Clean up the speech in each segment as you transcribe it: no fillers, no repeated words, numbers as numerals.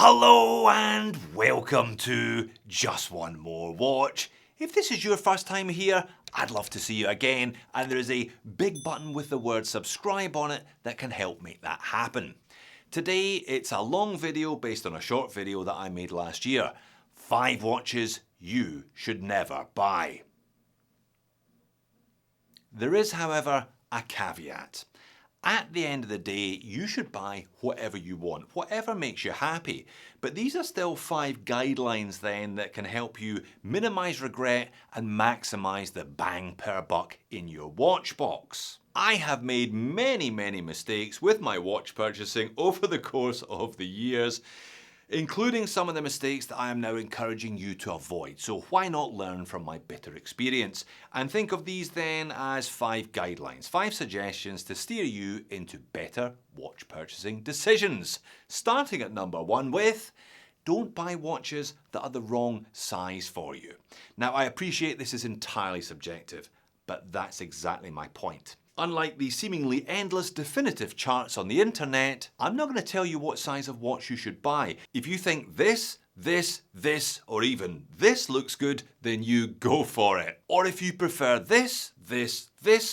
Hello and welcome to Just One More Watch. If this is your first time here, I'd love to see you again, and there is a big button with the word subscribe on it that can help make that happen. Today it's a long video based on a short video that I made last year. 5 watches you should never buy. There is, however, a caveat. At the end of the day, you should buy whatever you want, whatever makes you happy. But these are still 5 guidelines then that can help you minimize regret and maximize the bang per buck in your watch box. I have made many mistakes with my watch purchasing over the course of the years, including some of the mistakes that I am now encouraging you to avoid. So why not learn from my bitter experience? And think of these then as 5 guidelines, 5 suggestions to steer you into better watch purchasing decisions. Starting at number 1 with, don't buy watches that are the wrong size for you. Now I appreciate this is entirely subjective, but that's exactly my point. Unlike the seemingly endless definitive charts on the internet, I'm not going to tell you what size of watch you should buy. If you think this, or even this looks good, then you go for it. Or if you prefer this,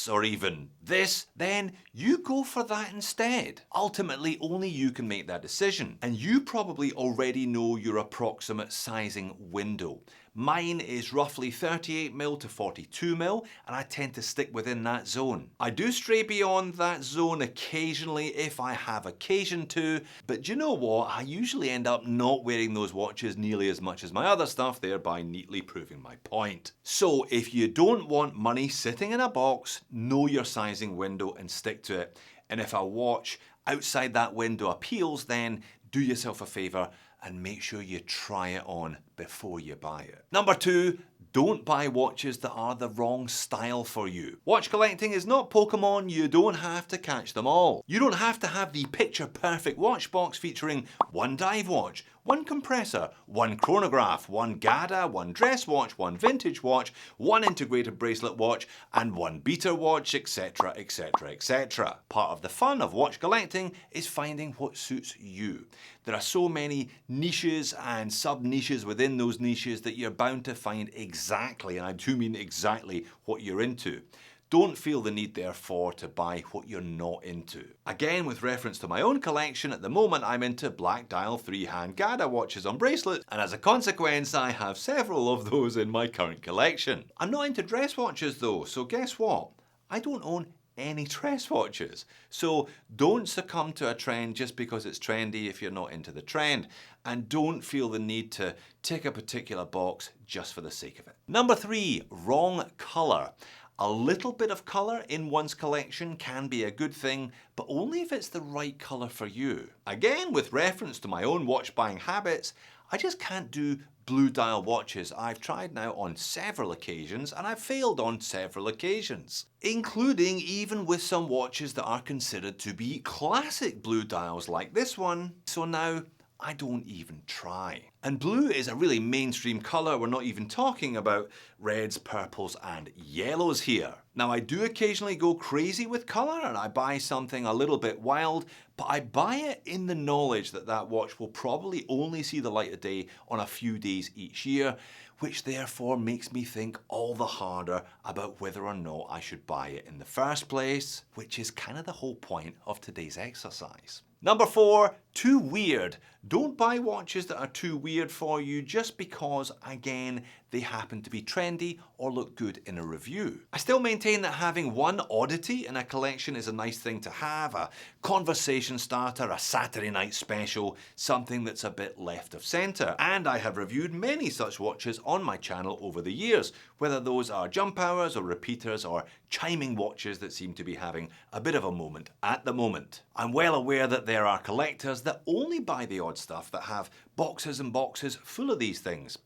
or even this, then you go for that instead. Ultimately, only you can make that decision. And you probably already know your approximate sizing window. Mine is roughly 38mm to 42mm, and I tend to stick within that zone. I do stray beyond that zone occasionally if I have occasion to, but do you know what? I usually end up not wearing those watches nearly as much as my other stuff, thereby neatly proving my point. So if you don't want money sitting in a box, know your sizing window and stick to it. And if a watch outside that window appeals, then do yourself a favour and make sure you try it on before you buy it. Number 2, don't buy watches that are the wrong style for you. Watch collecting is not Pokemon, you don't have to catch them all. You don't have to have the picture perfect watch box featuring 1 dive watch, 1 compressor, 1 chronograph, 1 GADA, 1 dress watch, 1 vintage watch, 1 integrated bracelet watch, and 1 beater watch, etc, etc, etc. Part of the fun of watch collecting is finding what suits you. There are so many niches and sub-niches within those niches that you're bound to find exactly, and I do mean exactly, what you're into. Don't feel the need, therefore, to buy what you're not into. Again, with reference to my own collection, at the moment I'm into black dial 3-hand GADA watches on bracelets, and as a consequence I have several of those in my current collection. I'm not into dress watches though, so guess what? I don't own any dress watches. So don't succumb to a trend just because it's trendy if you're not into the trend, and don't feel the need to tick a particular box just for the sake of it. Number 3, wrong colour. A little bit of colour in one's collection can be a good thing, but only if it's the right colour for you. Again, with reference to my own watch buying habits, I just can't do blue dial watches. I've tried now on several occasions and I've failed on several occasions, including even with some watches that are considered to be classic blue dials like this one. So now I don't even try. And blue is a really mainstream colour. We're not even talking about reds, purples and yellows here. Now I do occasionally go crazy with colour and I buy something a little bit wild, but I buy it in the knowledge that that watch will probably only see the light of day on a few days each year, which therefore makes me think all the harder about whether or not I should buy it in the first place, which is kind of the whole point of today's exercise. Number 4, too weird. Don't buy watches that are too weird for you just because, again, they happen to be trendy or look good in a review. I still maintain that having one oddity in a collection is a nice thing to have, a conversation starter, a Saturday night special, something that's a bit left of centre. And I have reviewed many such watches on my channel over the years, whether those are jump hours or repeaters or chiming watches that seem to be having a bit of a moment at the moment. I'm well aware that there are collectors that only buy the odd stuff, that have boxes and boxes full of these things.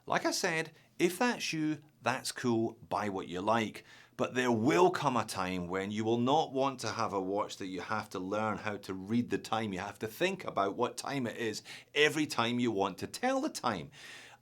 Like I said, if that's you, that's cool, buy what you like. But there will come a time when you will not want to have a watch that you have to learn how to read the time. You have to think about what time it is every time you want to tell the time.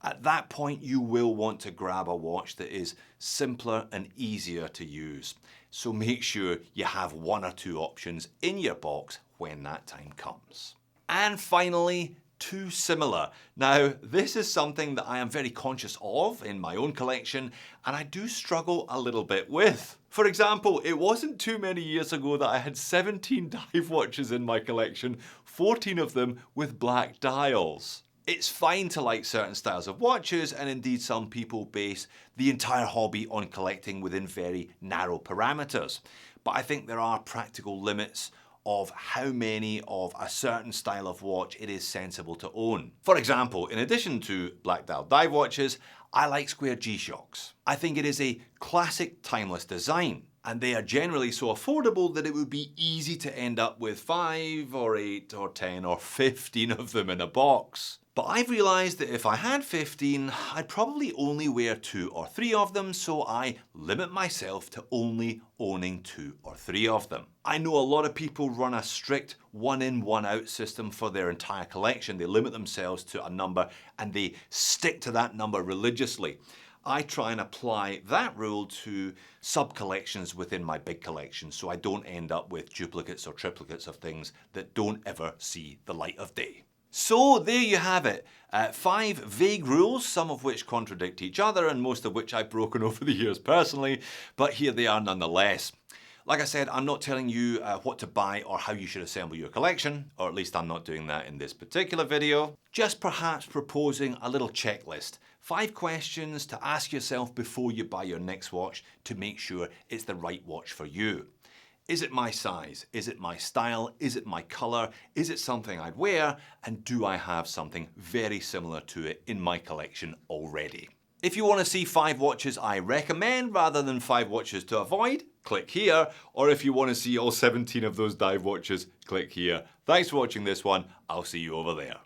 At that point, you will want to grab a watch that is simpler and easier to use. So make sure you have 1 or 2 options in your box when that time comes. And finally, too similar. Now, this is something that I am very conscious of in my own collection, and I do struggle a little bit with. For example, it wasn't too many years ago that I had 17 dive watches in my collection, 14 of them with black dials. It's fine to like certain styles of watches, and indeed some people base the entire hobby on collecting within very narrow parameters. But I think there are practical limits of how many of a certain style of watch it is sensible to own. For example, in addition to black dial dive watches, I like square G-Shocks. I think it is a classic timeless design, and they are generally so affordable that it would be easy to end up with 5 or 8 or 10 or 15 of them in a box. But I've realised that if I had 15, I'd probably only wear 2 or 3 of them, so I limit myself to only owning 2 or 3 of them. I know a lot of people run a strict one in, one out system for their entire collection. They limit themselves to a number and they stick to that number religiously. I try and apply that rule to sub-collections within my big collection, so I don't end up with duplicates or triplicates of things that don't ever see the light of day. So there you have it. 5 vague rules, some of which contradict each other and most of which I've broken over the years personally, but here they are nonetheless. Like I said, I'm not telling you what to buy or how you should assemble your collection, or at least I'm not doing that in this particular video. Just perhaps proposing a little checklist. 5 questions to ask yourself before you buy your next watch to make sure it's the right watch for you. Is it my size? Is it my style? Is it my color? Is it something I'd wear? And do I have something very similar to it in my collection already? If you want to see 5 watches I recommend rather than 5 watches to avoid, click here. Or if you want to see all 17 of those dive watches, click here. Thanks for watching this one. I'll see you over there.